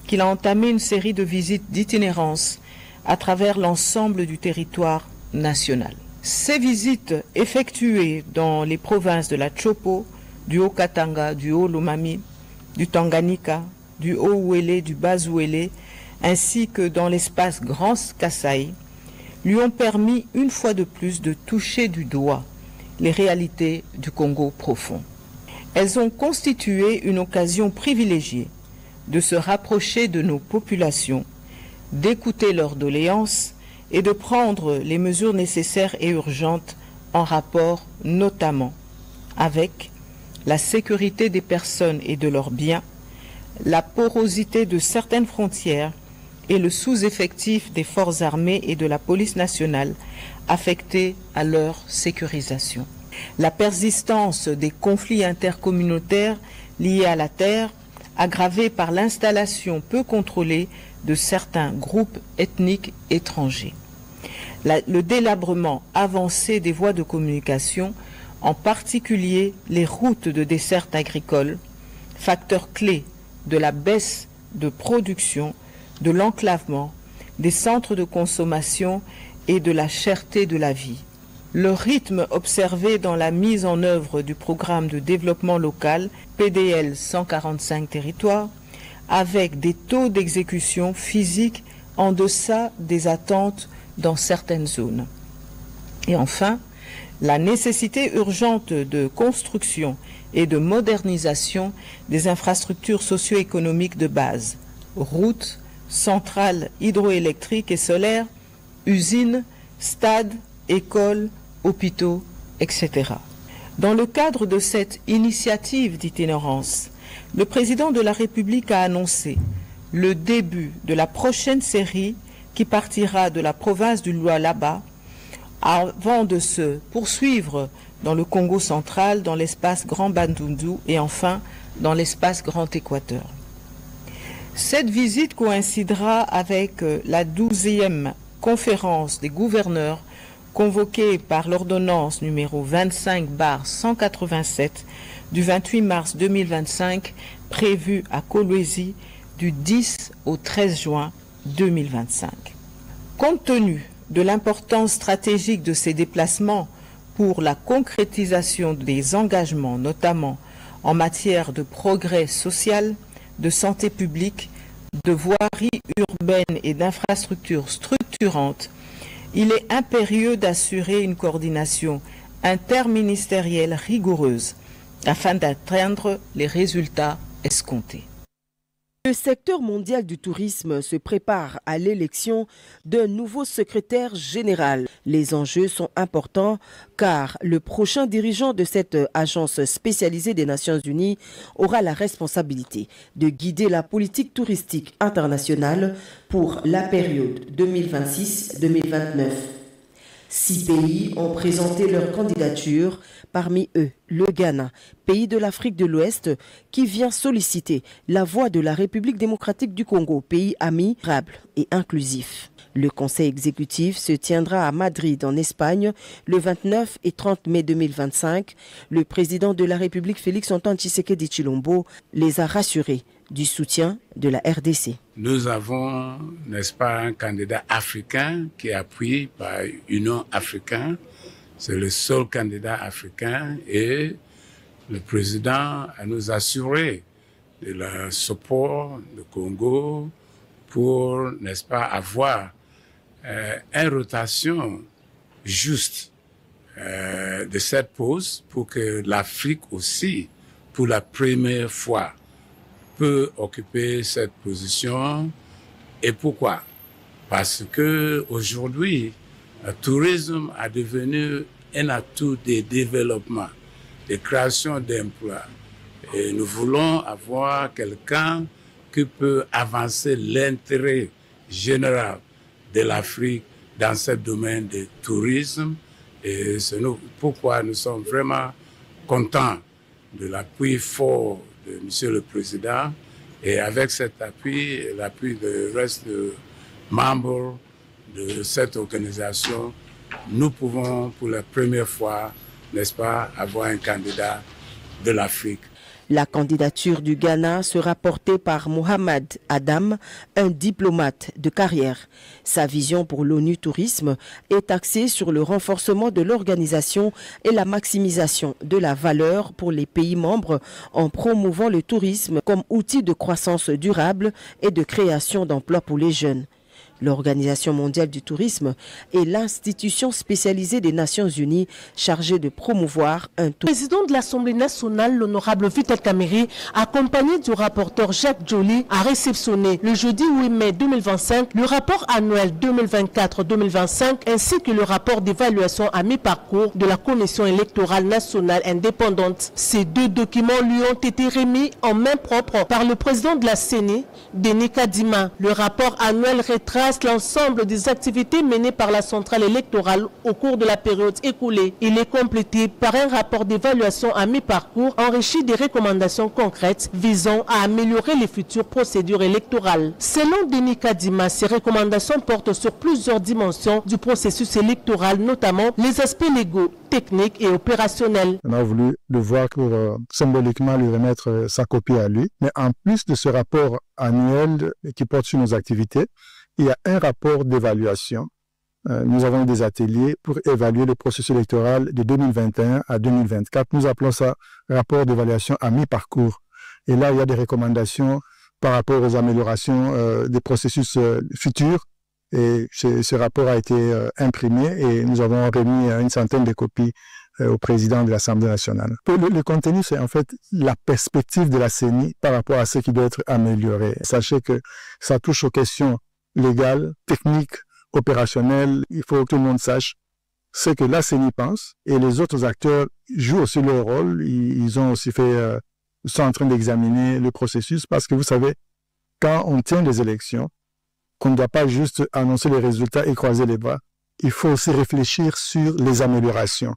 qu'il a entamé une série de visites d'itinérance à travers l'ensemble du territoire national. Ces visites effectuées dans les provinces de la Chopo, du Haut-Katanga, du Haut-Lomami, du Tanganyika, du Haut-Ouélé, du Bas-Ouélé, ainsi que dans l'espace Grand Kasaï, lui ont permis une fois de plus de toucher du doigt les réalités du Congo profond. Elles ont constitué une occasion privilégiée de se rapprocher de nos populations, d'écouter leurs doléances et de prendre les mesures nécessaires et urgentes en rapport notamment avec la sécurité des personnes et de leurs biens, la porosité de certaines frontières et le sous-effectif des forces armées et de la police nationale affectés à leur sécurisation. La persistance des conflits intercommunautaires liés à la terre, aggravée par l'installation peu contrôlée de certains groupes ethniques étrangers. Le délabrement avancé des voies de communication, en particulier les routes de desserte agricole, facteur clé de la baisse de production, de l'enclavement, des centres de consommation et de la cherté de la vie. Le rythme observé dans la mise en œuvre du programme de développement local PDL 145 territoires, avec des taux d'exécution physique en deçà des attentes dans certaines zones. Et enfin, la nécessité urgente de construction et de modernisation des infrastructures socio-économiques de base, routes, centrales hydroélectriques et solaires, usines, stades, écoles, hôpitaux, etc. Dans le cadre de cette initiative d'itinérance, le président de la République a annoncé le début de la prochaine série qui partira de la province du Lualaba avant de se poursuivre dans le Congo central, dans l'espace Grand Bandundu et enfin dans l'espace Grand Équateur. Cette visite coïncidera avec la 12e conférence des gouverneurs convoquée par l'ordonnance numéro 25/187 du 28 mars 2025 prévue à Kolwezi du 10 au 13 juin 2025. Compte tenu de l'importance stratégique de ces déplacements pour la concrétisation des engagements, notamment en matière de progrès social, de santé publique, de voirie urbaine et d'infrastructures structurantes, il est impérieux d'assurer une coordination interministérielle rigoureuse afin d'atteindre les résultats escomptés. Le secteur mondial du tourisme se prépare à l'élection d'un nouveau secrétaire général. Les enjeux sont importants car le prochain dirigeant de cette agence spécialisée des Nations Unies aura la responsabilité de guider la politique touristique internationale pour la période 2026-2029. 6 pays ont présenté leur candidature, parmi eux le Ghana, pays de l'Afrique de l'Ouest, qui vient solliciter la voix de la République démocratique du Congo, pays amiable et inclusif. Le conseil exécutif se tiendra à Madrid, en Espagne, le 29 et 30 mai 2025. Le président de la République, Félix-Antoine Tshisekedi Tshilombo, les a rassurés du soutien de la RDC. Nous avons, n'est-ce pas, un candidat africain qui est appuyé par l'Union africaine. C'est le seul candidat africain et le président nous a assuré de le support du Congo pour, n'est-ce pas, avoir une rotation juste de cette pause pour que l'Afrique aussi, pour la première fois, peut occuper cette position. Et pourquoi? Parce que aujourd'hui, le tourisme a devenu un atout de développement, de création d'emplois. Et nous voulons avoir quelqu'un qui peut avancer l'intérêt général de l'Afrique dans ce domaine du tourisme. Et c'est pourquoi nous sommes vraiment contents de l'appui fort de Monsieur le Président. Et avec cet appui, l'appui du reste des membres de cette organisation, nous pouvons pour la première fois, n'est-ce pas, avoir un candidat de l'Afrique. La candidature du Ghana sera portée par Mohamed Adam, un diplomate de carrière. Sa vision pour l'ONU Tourisme est axée sur le renforcement de l'organisation et la maximisation de la valeur pour les pays membres en promouvant le tourisme comme outil de croissance durable et de création d'emplois pour les jeunes. L'Organisation mondiale du tourisme est l'institution spécialisée des Nations unies chargée de promouvoir un tourisme. Le président de l'Assemblée nationale, l'honorable Vital Kamerhe, accompagné du rapporteur Jacques Joly, a réceptionné le jeudi 8 mai 2025 le rapport annuel 2024-2025 ainsi que le rapport d'évaluation à mi-parcours de la Commission électorale nationale indépendante. Ces deux documents lui ont été remis en main propre par le président de la CENI, Denis Kadima. Le rapport annuel retrace l'ensemble des activités menées par la centrale électorale au cours de la période écoulée. Il est complété par un rapport d'évaluation à mi-parcours enrichi des recommandations concrètes visant à améliorer les futures procédures électorales. Selon Denis Kadima, ces recommandations portent sur plusieurs dimensions du processus électoral, notamment les aspects légaux, techniques et opérationnels. On a voulu le voir pour symboliquement lui remettre sa copie à lui. Mais en plus de ce rapport annuel qui porte sur nos activités, il y a un rapport d'évaluation. Nous avons des ateliers pour évaluer le processus électoral de 2021 à 2024. Nous appelons ça rapport d'évaluation à mi-parcours. Et là, il y a des recommandations par rapport aux améliorations des processus futurs. Et ce rapport a été imprimé et nous avons remis une centaine de copies au président de l'Assemblée nationale. Le contenu, c'est en fait la perspective de la CENI par rapport à ce qui doit être amélioré. Sachez que ça touche aux questions légales, techniques, opérationnelles. Il faut que tout le monde sache ce que la CENI pense et les autres acteurs jouent aussi leur rôle. Ils ont aussi sont en train d'examiner le processus parce que vous savez, quand on tient des élections, qu'on ne doit pas juste annoncer les résultats et croiser les bras. Il faut aussi réfléchir sur les améliorations.